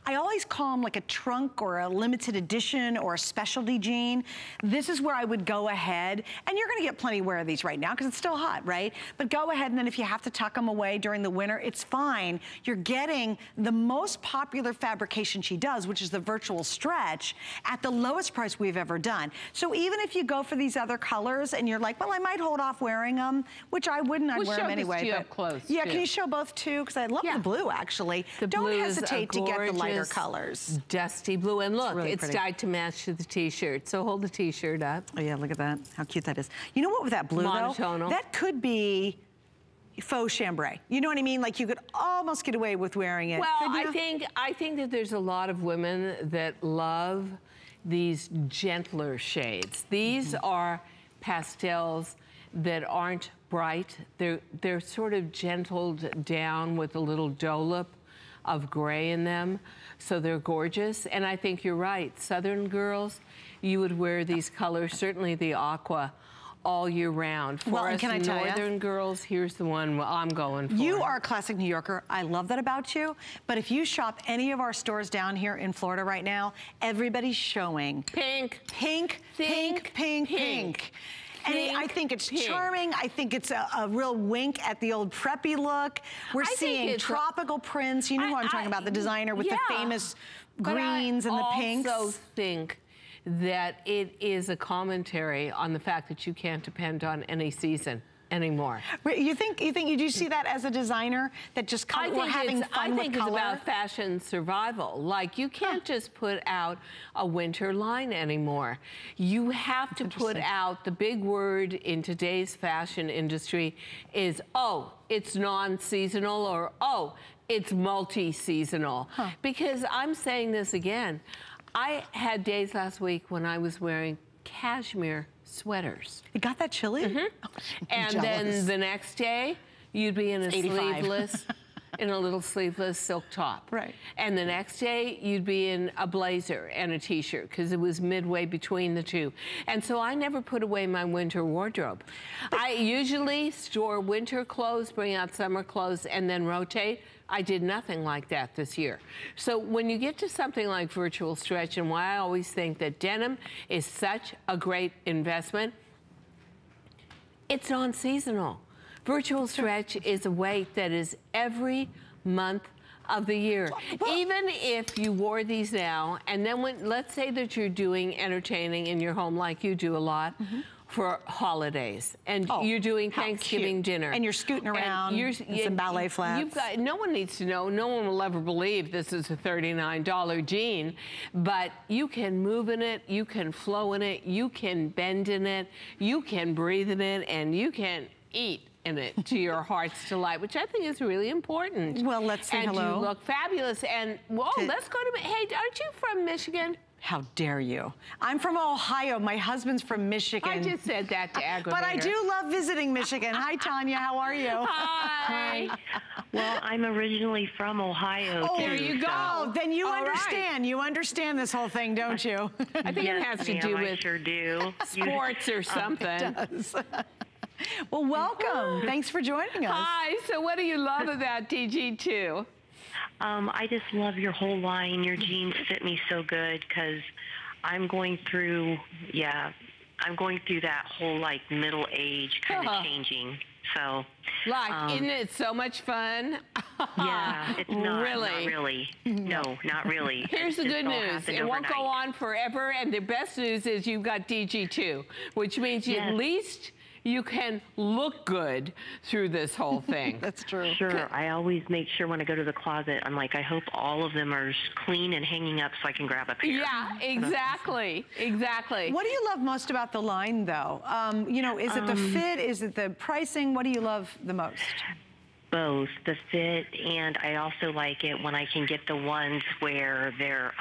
I always call them like a trunk or a limited edition or a specialty jean. This is where I would go ahead, and you're going to get plenty wear of these right now, because it's still hot, right? But go ahead, and then if you have to tuck them away during the winter, it's fine. You're you're getting the most popular fabrication she does, which is the virtual stretch, at the lowest price we've ever done. So even if you go for these other colors and you're like, well, I might hold off wearing them, which I wouldn't, I'd wear them anyway. We'll show this to you up close, yeah, too. Can you show both too? Because I love the blue, actually. Don't hesitate to get the lighter colors. Dusty blue. And look, really it's pretty. dyed to match to the t-shirt. So hold the t-shirt up. Oh yeah, look at that. How cute that is. You know what, with that blue Monotonal. though? That could be faux chambray. You know what I mean? Like you could almost get away with wearing it. Well, I think that there's a lot of women that love these gentler shades. These are pastels that aren't bright. They're sort of gentled down with a little dollop of gray in them. So they're gorgeous. And I think you're right. Southern girls, you would wear these colors, certainly the aqua, all year round. For us northern girls, here's the one I'm going for. You are a classic New Yorker. I love that about you. But if you shop any of our stores down here in Florida right now, everybody's showing pink, pink, pink, pink, pink. And I think it's charming. I think it's a real wink at the old preppy look. We're seeing tropical prints. You know who I'm talking about, the designer with the famous greens and the pinks. I also think that it is a commentary on the fact that you can't depend on any season anymore. You do see that as a designer, that just we're having fun with color? I think it's about fashion survival. Like, you can't just put out a winter line anymore. You have to put out, the big word in today's fashion industry is, oh, it's non-seasonal, or oh, it's multi-seasonal. Because I'm saying this again, I had days last week when I was wearing cashmere sweaters. It got that chilly? And then the next day, you'd be in a sleeveless, in a little sleeveless silk top. Right. And the next day, you'd be in a blazer and a t-shirt, because it was midway between the two. And so I never put away my winter wardrobe. I usually store winter clothes, bring out summer clothes, and then rotate. I did nothing like that this year. So when you get to something like virtual stretch, and why I always think that denim is such a great investment, it's non-seasonal. Virtual stretch is a weight that is every month of the year. Even if you wore these now, and then let's say that you're doing entertaining in your home like you do a lot, for holidays, and you're doing Thanksgiving dinner, and you're scooting around in some ballet flats. No one needs to know. No one will ever believe this is a $39 jean, but you can move in it, you can flow in it, you can bend in it, you can breathe in it, and you can eat in it to your heart's delight, which I think is really important. Well, let's say hello. And you look fabulous. And let's go to. Hey, aren't you from Michigan? How dare you? I'm from Ohio. My husband's from Michigan. I just said that to aggravate But I do love visiting Michigan. Hi, Tanya. How are you? Hi. Well, I'm originally from Ohio. Oh, there you go. Then you understand. Right. You understand this whole thing, don't you? I think it has to do with I sure do. sports or something. It does. Well, welcome. Thanks for joining us. Hi. So what do you love about DG2? I just love your whole line. Your jeans fit me so good because I'm going through, I'm going through that whole like middle age kind of changing. So, isn't it so much fun? Yeah, it's not really. Not really. No, not really. Here's the good news. It won't go on forever, and the best news is you've got DG2, which means at least you can look good through this whole thing. That's true. Sure. I always make sure when I go to the closet, I'm like, I hope all of them are clean and hanging up so I can grab a pair. Yeah, exactly. Exactly. What do you love most about the line, though? You know, is it the fit? Is it the pricing? What do you love the most? Both the fit, and I also like it when I can get the ones where they're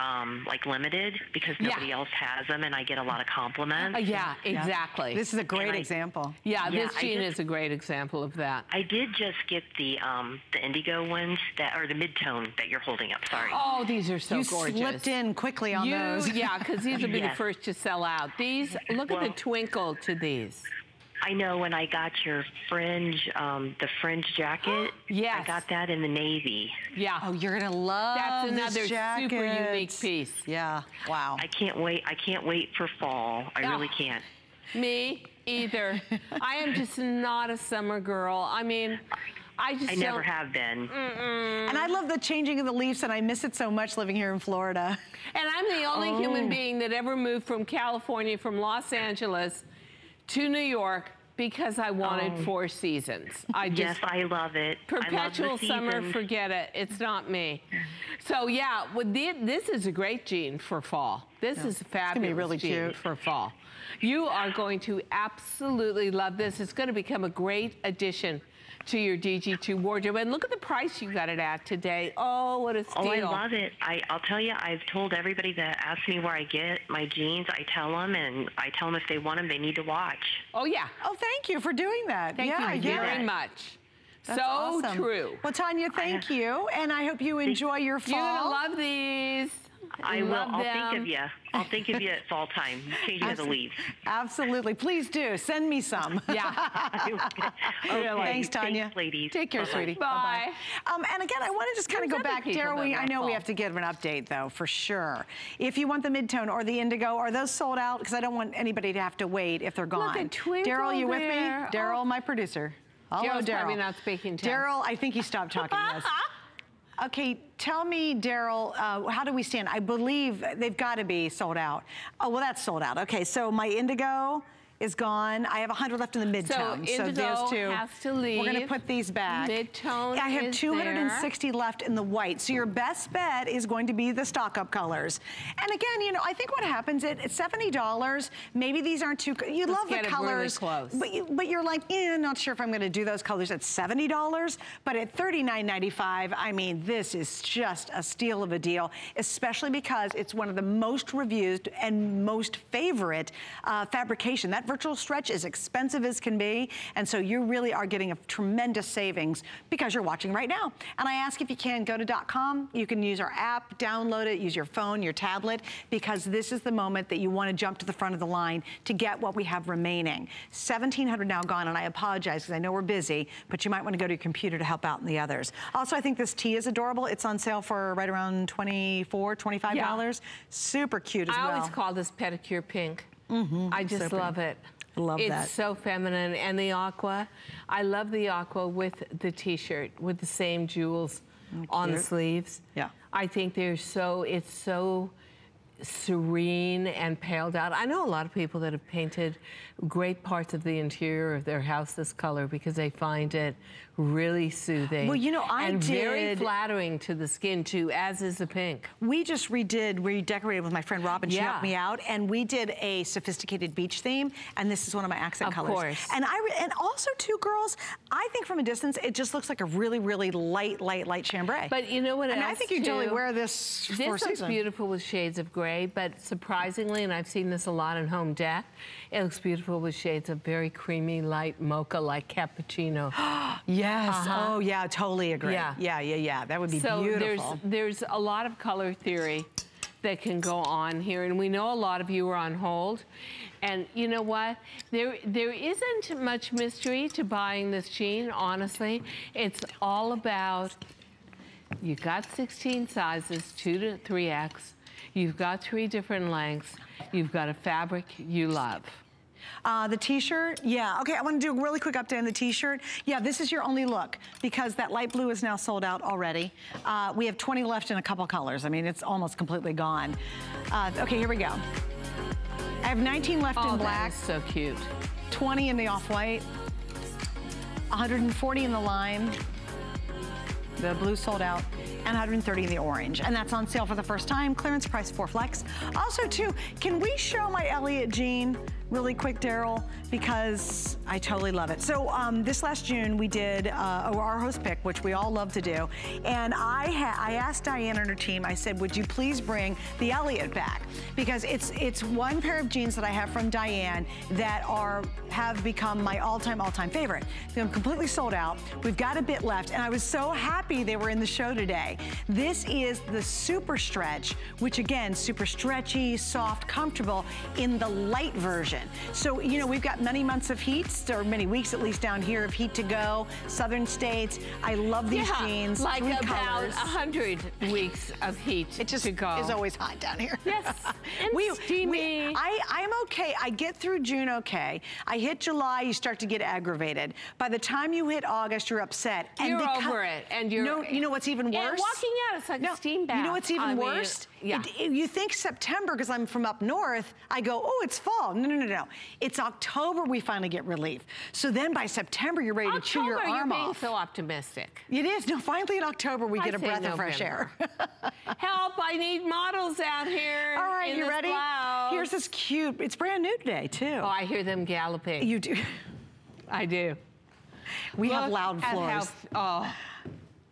like limited because nobody else has them, and I get a lot of compliments. Yeah, exactly. This is a great example. Yeah, this jean is a great example of that. I did just get the indigo ones or the mid-tone that you're holding up. Sorry. Oh, these are so gorgeous. You slipped in quickly on those. Yeah, because these will be the first to sell out. These, look at the twinkle to these. I know when I got your fringe, the fringe jacket, I got that in the navy. Yeah. Oh, you're going to love That's another super unique piece. Yeah. Wow. I can't wait. I can't wait for fall. I really can't. Me either. I am just not a summer girl. I mean, I never have been. And I love the changing of the leaves, and I miss it so much living here in Florida. And I'm the only human being that ever moved from California, from Los Angeles to New York, because I wanted 4 seasons. Yes, I love it. Perpetual summer, forget it. It's not me. So yeah, this is a great jean for fall. This is a fabulous jean for fall. You are going to absolutely love this. It's going to become a great addition to your DG2 wardrobe. And look at the price you got it at today. Oh, what a steal. Oh, I love it. I'll tell you, I've told everybody that asks me where I get my jeans, I tell them, and I tell them if they want them, they need to watch. Oh, yeah. Oh, thank you for doing that. Thank you very much. That's so awesome. True. Well, Tanya, thank you, and I hope you enjoy your fall. You're going to love these. I will. I'll think of you. I'll think of you at fall time, changing of the leaves. Absolutely. Please do. Send me some. Yeah. Really. Thanks, Tanya. Thanks, ladies. Take care, sweetie. Bye. And again, I want to just kind of go back. Daryl, I know we have to give an update, though, for sure. If you want the mid-tone or the indigo, are those sold out? Because I don't want anybody to have to wait if they're gone. Look at Twinkle Daryl, you with me? there. Daryl, my producer. Hello, Daryl's probably Daryl. not speaking to us. Daryl, I think he stopped talking to us. Okay, tell me, Daryl, how do we stand? I believe they've got to be sold out. Oh, well, that's sold out. Okay, so my indigo is gone. I have 100 left in the mid-tone. So those two has to leave. We're gonna put these back. Mid-tone I have is 260 left in the white. So your best bet is going to be the stock-up colors. And again, you know, I think what happens at $70, maybe these aren't too, you love the colors, really close. but you're like, not sure if I'm gonna do those colors at $70, but at $39.95, I mean, this is just a steal of a deal, especially because it's one of the most reviewed and most favorite fabrication. That virtual stretch is expensive as can be, and so you really are getting a tremendous savings because you're watching right now. And I ask if you can go to .com, you can use our app, download it, use your phone, your tablet, because this is the moment that you want to jump to the front of the line to get what we have remaining. 1,700 now gone, and I apologize because I know we're busy, but you might want to go to your computer to help out in the others. Also, I think this tee is adorable. It's on sale for right around $24, $25. Yeah. Super cute as well. I always call this pedicure pink. I just love it. Love that. It's so feminine. And the aqua, I love the aqua with the t-shirt, with the same jewels on the sleeves. Yeah. I think it's so serene and paled out. I know a lot of people that have painted great parts of the interior of their house this color because they find it really soothing. Well, you know, very flattering to the skin too, as is the pink. We just redecorated with my friend Robin. She helped me out, and we did a sophisticated beach theme, and this is one of my accent colors. Of course. And also too, girls, I think from a distance it just looks like a really, really light chambray. But you know what else? I think you totally wear this for This looks beautiful with shades of gray, but surprisingly, and I've seen this a lot in home deck, it looks beautiful with shades of very creamy, light mocha, like cappuccino. Yes. Oh, yeah, totally agree. Yeah. That would be beautiful. There's a lot of color theory that can go on here, and we know a lot of you are on hold. And you know what? There isn't much mystery to buying this jean, honestly. It's all about, you got 16 sizes, 2 to 3X. You've got 3 different lengths. You've got a fabric you love. The t-shirt, yeah. Okay, I want to do a really quick update on the t-shirt. Yeah, this is your only look because that light blue is now sold out already. We have 20 left in a couple colors. I mean, it's almost completely gone. Okay, here we go. I have 19 left in black. That is so cute. 20 in the off-white. 140 in the lime. The blue sold out. And 130 in the orange. And that's on sale for the first time. Clearance price 4 flex. Also, too, can we show my Elliott jean really quick, Daryl? Because I totally love it. So this last June, we did our host pick, which we all love to do. And I asked Diane and her team, I said, would you please bring the Elliott back? Because it's one pair of jeans that I have from Diane that have become my all-time favorite. They're completely sold out. We've got a bit left. And I was so happy they were in the show today. This is the Super Stretch, which again, super stretchy, soft, comfortable in the light version. option. So, you know, we've got many months of heat, or many weeks at least down here of heat to go. Southern states. I love these jeans. Like Three about colors. 100 weeks of heat it just to go. is always hot down here. Yes, and steamy. I'm okay. I get through June okay. I hit July, you start to get aggravated. By the time you hit August, you're upset. And you're over it, and you're... No, you know what's even worse? And walking out, it's like a steam bath. You know what's even worse? Yeah. You think September, because I'm from up north, I go, oh, it's fall. No. It's October we finally get relief. So then by September, you're ready to chew your arm off. You're being so optimistic. It is. No, finally in October, we get a breath of fresh air. Help, I need models out here. All right, you ready? Blouse. Here's this cute, it's brand new today, too. Oh, I hear them galloping. You do. I do. We have loud floors.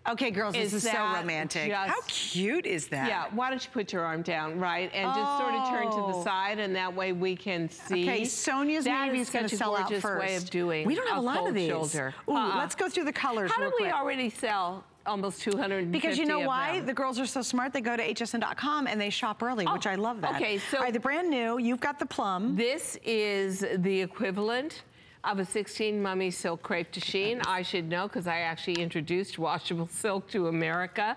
Okay, girls, this is so romantic. How cute is that? Yeah, why don't you put your arm down, right? And just sort of turn to the side, and that way we can see. Okay, Sonia's navy is going to sell out first. Way of doing we don't have a lot of these. Shoulder. Ooh, let's go through the colors real quick. How do we already sell almost 250 Because you know why? them. The girls are so smart. They go to hsn.com and they shop early, which I love that. Okay, so... All right, the brand new, you've got the plum. This is the equivalent of a 16 mummy silk crepe de chine. I should know because I actually introduced washable silk to America.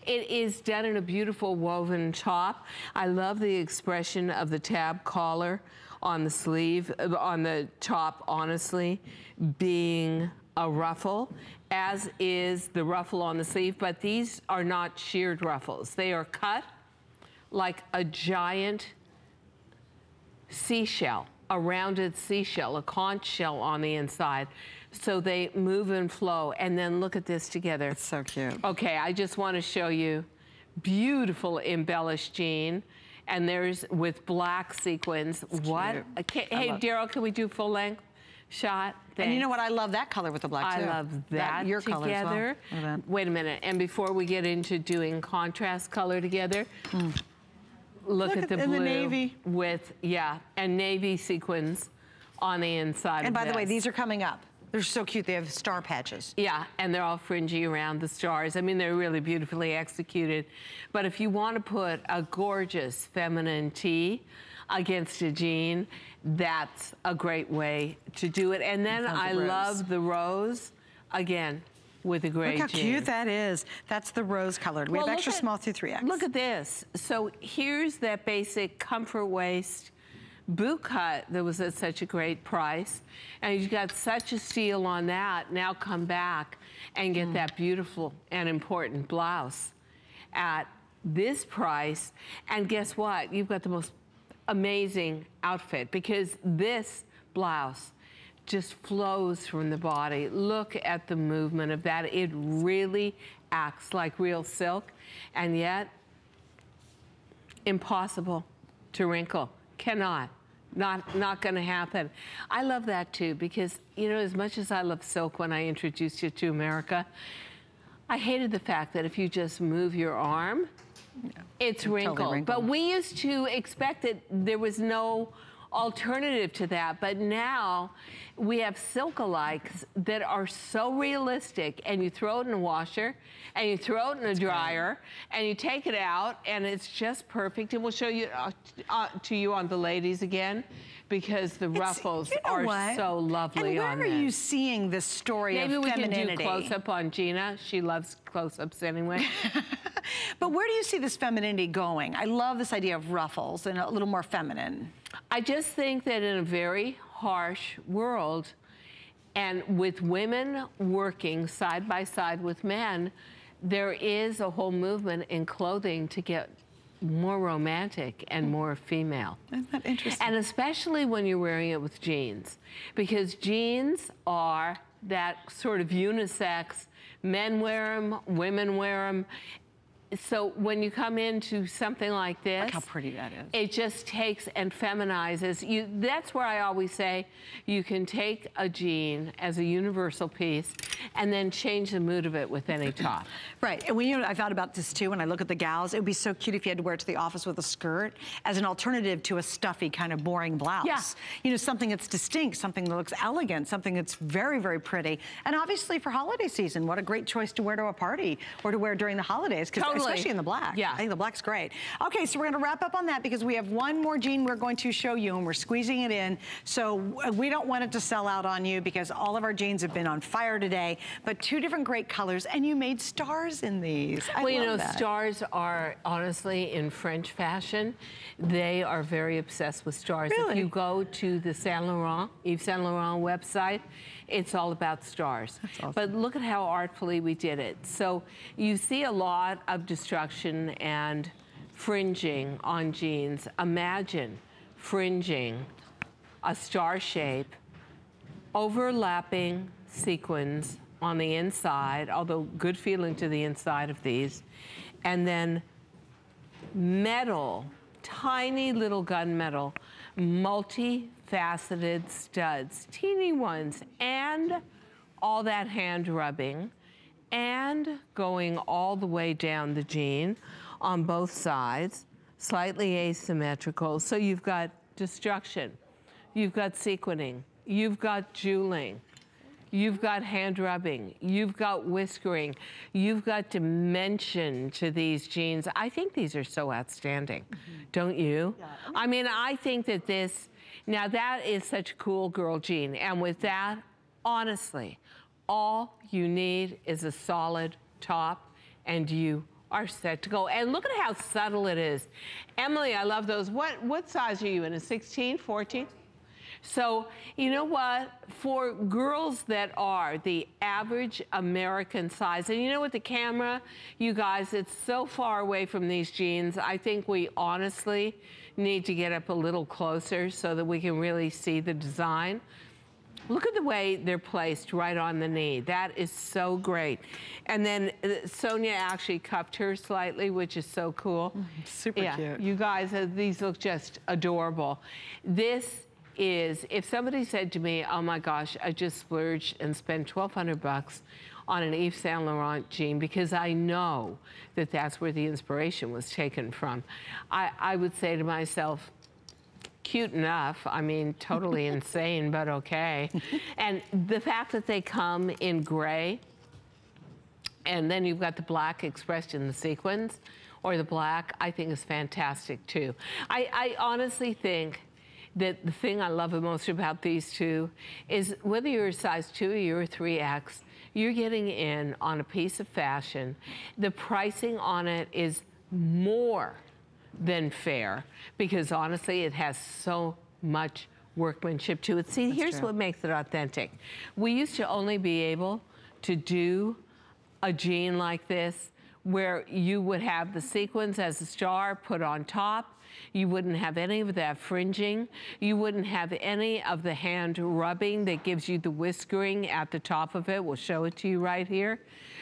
It is done in a beautiful woven top. I love the expression of the tab collar on the sleeve, on the top, honestly, being a ruffle, as is the ruffle on the sleeve, but these are not sheared ruffles. They are cut like a giant seashell, a rounded seashell, a conch shell on the inside. So they move and flow. And then look at this together. It's so cute. Okay, I just want to show you beautiful embellished jean. And there's with black sequins. What? Hey, Daryl, can we do full length shot? Thanks. And you know what? I love that color with the black too. I love that your color together. As well. Wait a minute. And before we get into doing contrast color together, Look at the blue the navy with and navy sequins on the inside. And by the way, these are coming up. They're so cute. They have star patches. Yeah, and they're all fringy around the stars. I mean, they're really beautifully executed. But if you want to put a gorgeous feminine tee against a jean, that's a great way to do it. And then I love the rose again. With a gray jean. Look how cute that is. That's the rose colored. We have extra small through 3X. Look at this. So here's that basic comfort waist boot cut that was at such a great price. And you've got such a steal on that. Now come back and get that beautiful and important blouse at this price. And guess what? You've got the most amazing outfit because this blouse just flows from the body. Look at the movement of that. It really acts like real silk, and yet impossible to wrinkle. Cannot. Not gonna happen. I love that too because, you know, as much as I love silk when I introduced you to America, I hated the fact that if you just move your arm, it's wrinkled. Totally wrinkled. But we used to expect that there was no alternative to that, but now we have silk-alikes that are so realistic, and you throw it in a washer, and you throw it in a dryer, and you take it out, and it's just perfect. And we'll show you to you on the ladies again, because the ruffles are so lovely on And where are you seeing this story of femininity? Maybe we can do close-up on Gina. She loves close-ups anyway. But where do you see this femininity going? I love this idea of ruffles and a little more feminine. I just think that in a very harsh world, and with women working side by side with men, there is a whole movement in clothing to get more romantic and more female. Isn't that interesting? And especially when you're wearing it with jeans, because jeans are that sort of unisex. Men wear them, women wear them. So when you come into something like this, look how pretty that is. It just takes and feminizes you. That's where I always say you can take a jean as a universal piece and then change the mood of it with any top. Right, and you know, I thought about this too when I look at the gals. It would be so cute if you had to wear it to the office with a skirt as an alternative to a stuffy kind of boring blouse. Yeah. You know, something that's distinct, something that looks elegant, something that's very, very pretty. And obviously for holiday season, what a great choice to wear to a party or to wear during the holidays. Because especially in the black. Yeah. I think the black's great. Okay, so we're gonna wrap up on that because we have one more jean we're going to show you and we're squeezing it in. So we don't want it to sell out on you because all of our jeans have been on fire today, but 2 different great colors, and you made stars in these. Well, you know, stars are honestly in French fashion. They are very obsessed with stars. Really? If you go to the Yves Saint Laurent website, it's all about stars. That's awesome. But look at how artfully we did it. So you see a lot of destruction and fringing on jeans. Imagine fringing a star shape, overlapping sequins on the inside, although good feeling to the inside of these, and then metal, tiny little gunmetal, multi-faceted studs, teeny ones, and all that hand rubbing, and going all the way down the jean on both sides, slightly asymmetrical. So you've got destruction, you've got sequining, you've got jeweling, you've got hand rubbing, you've got whiskering, you've got dimension to these jeans. I think these are so outstanding, don't you? Yeah. I mean, I think that this, now that is such a cool girl jean, and with that, honestly, all you need is a solid top, and you are set to go. And look at how subtle it is. Emily, I love those. What size are you in, a 16, 14? So, you know what? For girls that are the average American size, and you know, with the camera, you guys, it's so far away from these jeans. I think we honestly need to get up a little closer so that we can really see the design. Look at the way they're placed right on the knee. That is so great. And then Sonia actually cupped her slightly, which is so cool. Super cute. You guys, these look just adorable. This is, if somebody said to me, oh my gosh, I just splurged and spent $1,200 on an Yves Saint Laurent jean, because I know that that's where the inspiration was taken from, I would say to myself, cute enough, I mean, totally insane, but okay. And the fact that they come in gray, and then you've got the black expressed in the sequins, or the black, I think is fantastic too. I honestly think that the thing I love the most about these two is whether you're a size 2 or you're a 3X, you're getting in on a piece of fashion. The pricing on it is more than fair, because honestly, it has so much workmanship to it. See, here's what makes it authentic. We used to only be able to do a jean like this where you would have the sequins as a star put on top. You wouldn't have any of that fringing. You wouldn't have any of the hand rubbing that gives you the whiskering at the top of it. We'll show it to you right here.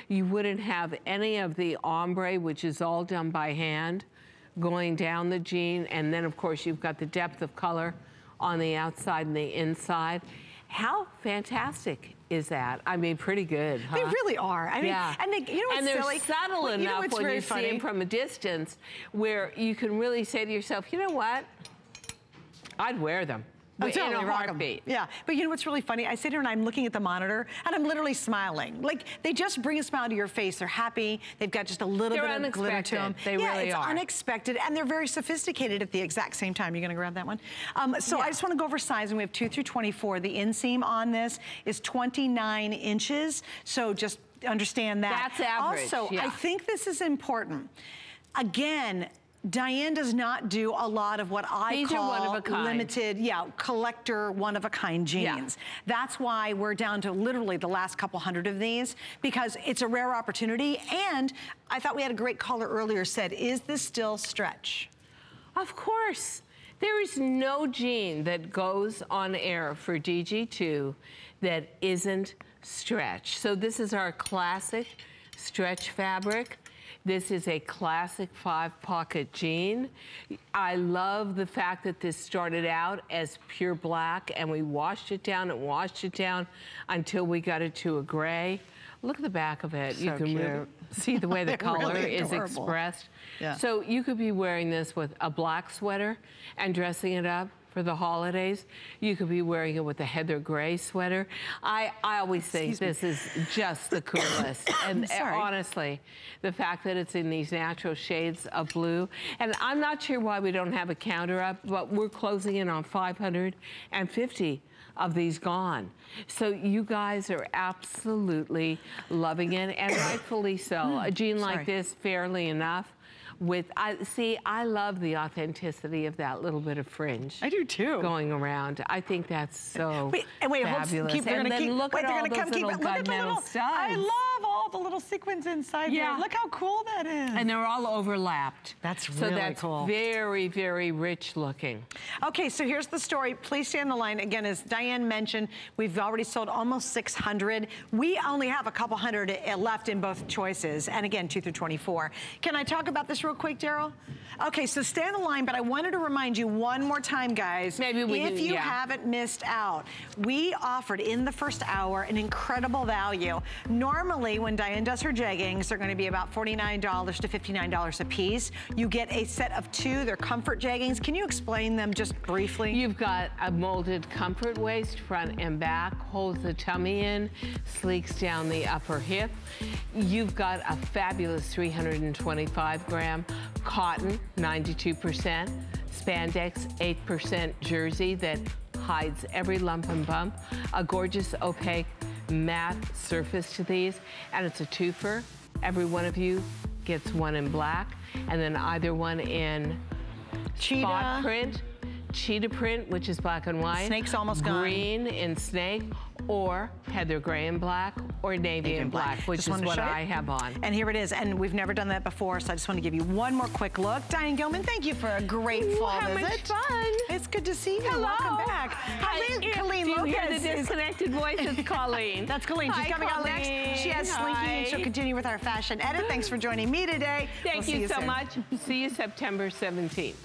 You wouldn't have any of the ombre, which is all done by hand, going down the jean. And then, of course, you've got the depth of color on the outside and the inside. How fantastic is that? I mean, pretty good, huh? They really are. I mean, and they, you know what's and they're silly? subtle enough when you see them from a distance where you can really say to yourself, you know what? I'd wear them. In a heartbeat. Yeah, but you know what's really funny? I sit here and I'm looking at the monitor and I'm literally smiling. Like, they just bring a smile to your face. They're happy. They've got just a little bit of glitter to them. They really are. It's unexpected, and they're very sophisticated at the exact same time. You gonna grab that one? So I just wanna go over size, and we have 2 through 24. The inseam on this is 29 inches, so just understand that. That's average. Also, I think this is important. Again, Diane does not do a lot of what I call limited, collector one-of-a-kind jeans. That's why we're down to literally the last couple hundred of these, because it's a rare opportunity. And I thought we had a great caller earlier said, is this still stretch? Of course. There is no jean that goes on air for DG2 that isn't stretch. So this is our classic stretch fabric. This is a classic 5-pocket jean. I love the fact that this started out as pure black, and we washed it down and washed it down until we got it to a gray. Look at the back of it. So you can really see the way the color really is expressed. So you could be wearing this with a black sweater and dressing it up for the holidays. You could be wearing it with a heather gray sweater. I always think this is just the coolest. And honestly, the fact that it's in these natural shades of blue, and I'm not sure why we don't have a counter up, but we're closing in on 550 of these gone. So you guys are absolutely loving it, and rightfully so. A jean like this, fairly enough. I love the authenticity of that little bit of fringe. I do too. Going around. I think that's so Look fabulous. at all those little gunmetal studs. I love all the little sequins inside there. Look how cool that is. And they're all overlapped. That's really cool. Very, very rich looking. Okay, so here's the story. Please stay on the line. Again, as Diane mentioned, we've already sold almost 600. We only have a couple hundred left in both choices. And again, 2 through 24. Can I talk about this real quick, Daryl? Okay, so stay on the line, but I wanted to remind you one more time, guys. Maybe we if you haven't missed out, we offered in the first hour an incredible value. Normally, when Diane does her jeggings, they're going to be about $49 to $59 a piece. You get a set of 2. They're comfort jeggings. Can you explain them just briefly? You've got a molded comfort waist, front and back, holds the tummy in, sleeks down the upper hip. You've got a fabulous 325-gram cotton, 92%, spandex, 8% jersey that hides every lump and bump, a gorgeous opaque matte surface to these, and it's a twofer. Every one of you gets one in black, and then either one in spot print, cheetah print, which is black and white. Snake's almost gone. Green in snake, or heather gray and black, or navy and black, which is what I have on. And here it is, and we've never done that before, so I just want to give you one more quick look. Diane Gilman, thank you for a great fall visit. How much fun. It's good to see you. Hello. Welcome back. Colleen Lopez. Do you hear the disconnected voice? It's Colleen. That's Colleen. She's coming out next. She has Slinky, and she'll continue with our fashion edit. Thanks for joining me today. Thank you so much. See you September 17th.